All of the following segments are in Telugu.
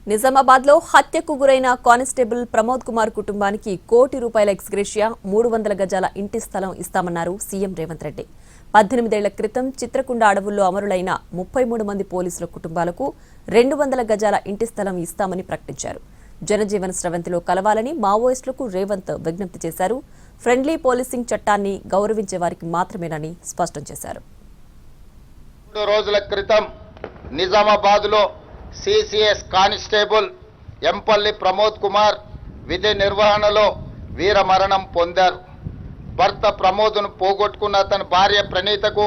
నిజామాబాద్ లో హత్యకు గురైన కానిస్టేబుల్ ప్రమోద్ కుమార్ కుటుంబానికి ₹1 కోటి ఎక్స్‌గ్రేషియా 300 గజాల ఇంటి స్థలం ఇస్తామన్నారు సీఎం రేవంత్ రెడ్డి. 18 ఏళ్ల క్రితం చిత్రకుండ అడవుల్లో అమరులైన 33 మంది పోలీసుల కుటుంబాలకు 200 గజాల ఇంటి స్థలం ఇస్తామని ప్రకటించారు. జనజీవన స్రవంతిలో కలవాలని మావోయిస్టులకు రేవంత్ విజ్ఞప్తి చేశారు. ఫ్రెండ్లీ పోలీసింగ్ చట్టాన్ని గౌరవించే వారికి మాత్రమేనని స్పష్టం చేశారు. 3 రోజుల క్రితం నిజామాబాద్లో సిసిఎస్ కానిస్టేబుల్ ఎంపల్లి ప్రమోద్ కుమార్ విధి నిర్వహణలో వీరమరణం పొందారు. భర్త ప్రమోద్ను పోగొట్టుకున్న అతని భార్య ప్రణీతకు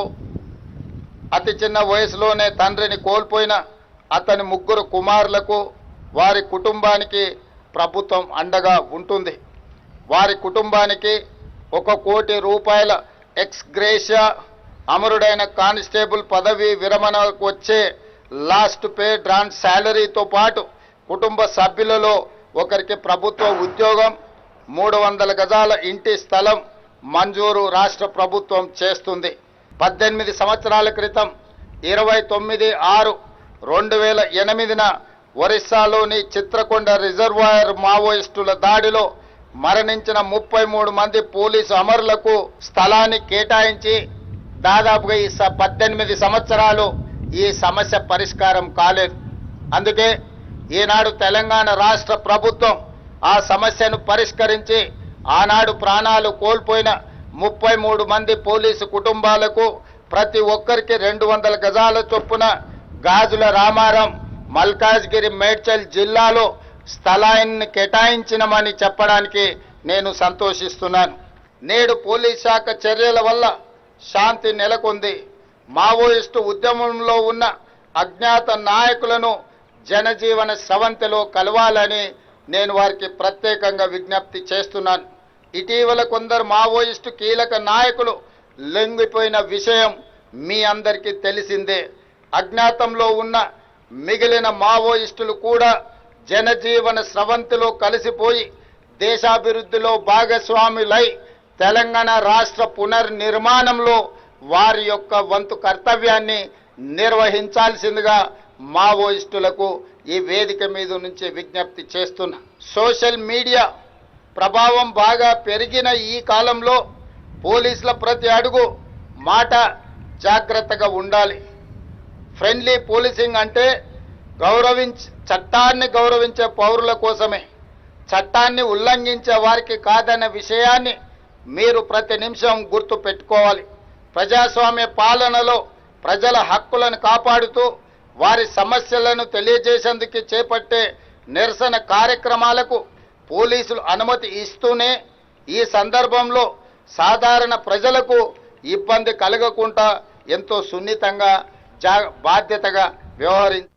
అతి చిన్న వయసులోనే తండ్రిని కోల్పోయిన అతని 3 కుమారులకు వారి కుటుంబానికి ప్రభుత్వం అండగా ఉంటుంది. వారి కుటుంబానికి ₹1 కోటి ఎక్స్‌గ్రేషియా, అమరుడైన కానిస్టేబుల్ పదవి విరమణకు వచ్చే లాస్ట్ పే డ్రాన్ శాలరీతో పాటు కుటుంబ సభ్యులలో ఒకరికి ప్రభుత్వ ఉద్యోగం, 300 గజాల ఇంటి స్థలం మంజూరు రాష్ట్ర ప్రభుత్వం చేస్తుంది. 18 సంవత్సరాల క్రితం 29/6/2008న ఒరిస్సాలోని చిత్రకొండ రిజర్వాయర్ మావోయిస్టుల దాడిలో మరణించిన 33 మంది పోలీసు అమరులకు స్థలాన్ని కేటాయించి దాదాపుగా ఈ 18 సంవత్సరాలు ఈ సమస్య పరిష్కారం కాలేదు. అందుకే ఈనాడు తెలంగాణ రాష్ట్ర ప్రభుత్వం ఆ సమస్యను పరిష్కరించి ఆనాడు ప్రాణాలు కోల్పోయిన 33 మంది పోలీసు కుటుంబాలకు ప్రతి ఒక్కరికి 200 గజాల చొప్పున గాజుల రామారం, మల్కాజ్గిరి, మేడ్చల్ జిల్లాలో స్థలాన్ని కేటాయించినమని చెప్పడానికి నేను సంతోషిస్తున్నాను. నేడు పోలీస్ శాఖ చర్యల వల్ల శాంతి నెలకొంది. మావోయిస్టు ఉద్యమంలో ఉన్న అజ్ఞాత నాయకులను జనజీవన స్రవంతిలో కలవాలని నేను వారికి ప్రత్యేకంగా విజ్ఞప్తి చేస్తున్నాను. ఇటీవల కొందరు మావోయిస్టు కీలక నాయకులు లొంగిపోయిన విషయం మీ అందరికీ తెలిసిందే. అజ్ఞాతంలో ఉన్న మిగిలిన మావోయిస్టులు కూడా జనజీవన స్రవంతిలో కలిసిపోయి దేశాభివృద్ధిలో భాగస్వాములై తెలంగాణ రాష్ట్ర పునర్నిర్మాణంలో వారి యొక్క వంతు కర్తవ్యాన్ని నిర్వహించాల్సిందిగా మావోయిస్టులకు ఈ వేదిక మీద నుంచి విజ్ఞప్తి చేస్తున్నా. సోషల్ మీడియా ప్రభావం బాగా పెరిగిన ఈ కాలంలో పోలీసుల ప్రతి అడుగు మాట జాగ్రత్తగా ఉండాలి. ఫ్రెండ్లీ పోలీసింగ్ అంటే చట్టాన్ని గౌరవించే పౌరుల కోసమే, చట్టాన్ని ఉల్లంఘించే వారికి కాదన్న విషయాన్ని మీరు ప్రతి నిమిషం గుర్తు పెట్టుకోవాలి. ప్రజాస్వామ్య పాలనలో ప్రజల హక్కులను కాపాడుతూ వారి సమస్యలను తెలియజేసేందుకు చేపట్టే నిరసన కార్యక్రమాలకు పోలీసులు అనుమతి ఇస్తూనే ఈ సందర్భంలో సాధారణ ప్రజలకు ఇబ్బంది కలగకుండా ఎంతో సున్నితంగా బాధ్యతగా వ్యవహరించారు.